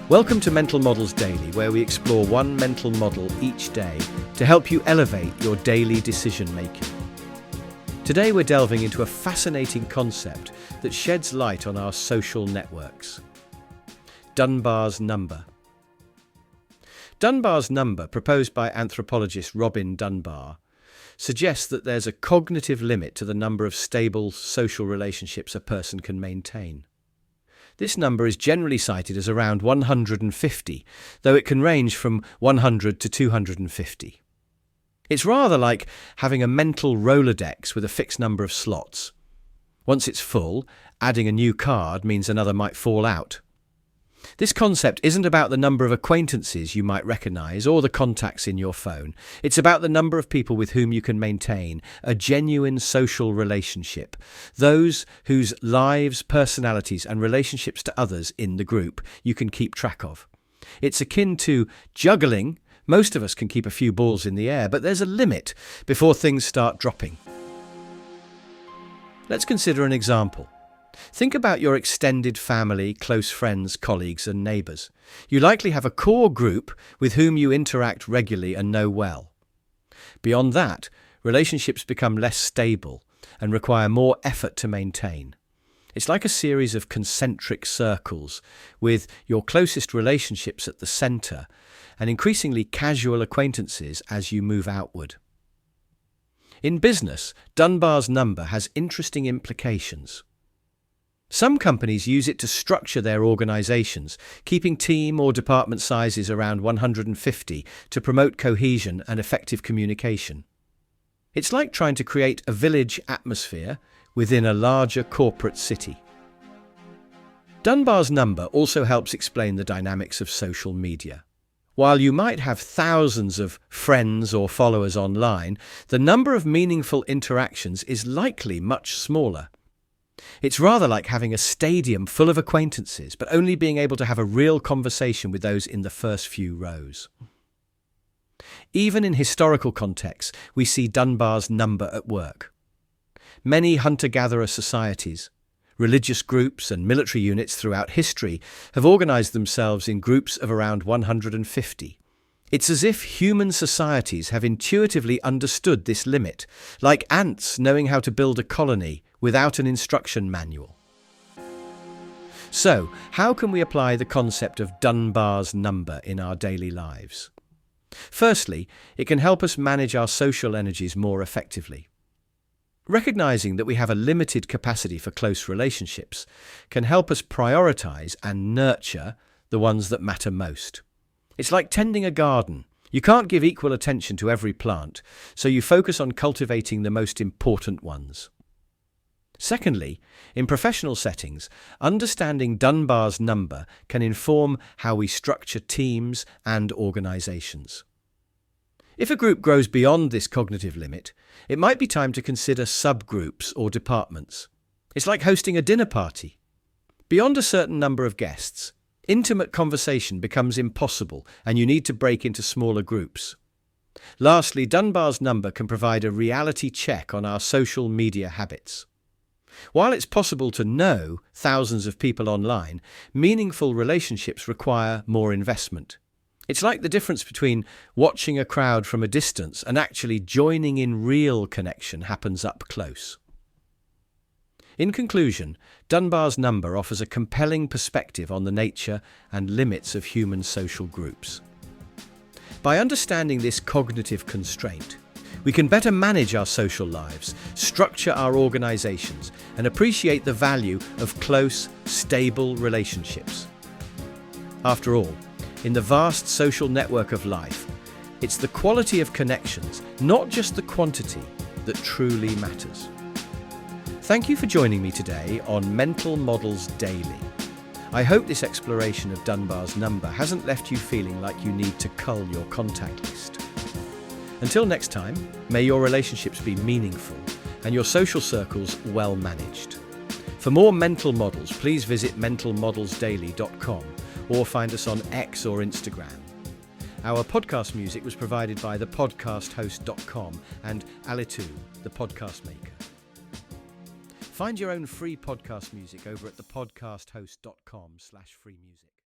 Welcome to Mental Models Daily, where we explore one mental model each day to help you elevate your daily decision-making. Today we're delving into a fascinating concept that sheds light on our social networks. Dunbar's number. Dunbar's number, proposed by anthropologist Robin Dunbar, suggests that there's a cognitive limit to the number of stable social relationships a person can maintain. This number is generally cited as around 150, though it can range from 100 to 250. It's rather like having a mental Rolodex with a fixed number of slots. Once it's full, adding a new card means another might fall out. This concept isn't about the number of acquaintances you might recognise or the contacts in your phone. It's about the number of people with whom you can maintain a genuine social relationship, those whose lives, personalities and relationships to others in the group you can keep track of. It's akin to juggling. Most of us can keep a few balls in the air, but there's a limit before things start dropping. Let's consider an example. Think about your extended family, close friends, colleagues and neighbours. You likely have a core group with whom you interact regularly and know well. Beyond that, relationships become less stable and require more effort to maintain. It's like a series of concentric circles, with your closest relationships at the centre and increasingly casual acquaintances as you move outward. In business, Dunbar's number has interesting implications. Some companies use it to structure their organisations, keeping team or department sizes around 150 to promote cohesion and effective communication. It's like trying to create a village atmosphere within a larger corporate city. Dunbar's number also helps explain the dynamics of social media. While you might have thousands of friends or followers online, the number of meaningful interactions is likely much smaller. It's rather like having a stadium full of acquaintances, but only being able to have a real conversation with those in the first few rows. Even in historical contexts, we see Dunbar's number at work. Many hunter-gatherer societies, religious groups and military units throughout history have organised themselves in groups of around 150. It's as if human societies have intuitively understood this limit, like ants knowing how to build a colony without an instruction manual. So, how can we apply the concept of Dunbar's number in our daily lives? Firstly, it can help us manage our social energies more effectively. Recognising that we have a limited capacity for close relationships can help us prioritise and nurture the ones that matter most. It's like tending a garden. You can't give equal attention to every plant, so you focus on cultivating the most important ones. Secondly, in professional settings, understanding Dunbar's number can inform how we structure teams and organisations. If a group grows beyond this cognitive limit, it might be time to consider subgroups or departments. It's like hosting a dinner party. Beyond a certain number of guests, intimate conversation becomes impossible and you need to break into smaller groups. Lastly, Dunbar's number can provide a reality check on our social media habits. While it's possible to know thousands of people online, meaningful relationships require more investment. It's like the difference between watching a crowd from a distance and actually joining in real connection happens up close. In conclusion, Dunbar's number offers a compelling perspective on the nature and limits of human social groups. By understanding this cognitive constraint, we can better manage our social lives, structure our organisations, and appreciate the value of close, stable relationships. After all, in the vast social network of life, it's the quality of connections, not just the quantity, that truly matters. Thank you for joining me today on Mental Models Daily. I hope this exploration of Dunbar's number hasn't left you feeling like you need to cull your contact list. Until next time, may your relationships be meaningful and your social circles well managed. For more mental models, please visit mentalmodelsdaily.com or find us on X or Instagram. Our podcast music was provided by thepodcasthost.com and Alitu, the podcast maker. Find your own free podcast music over at thepodcasthost.com/freemusic.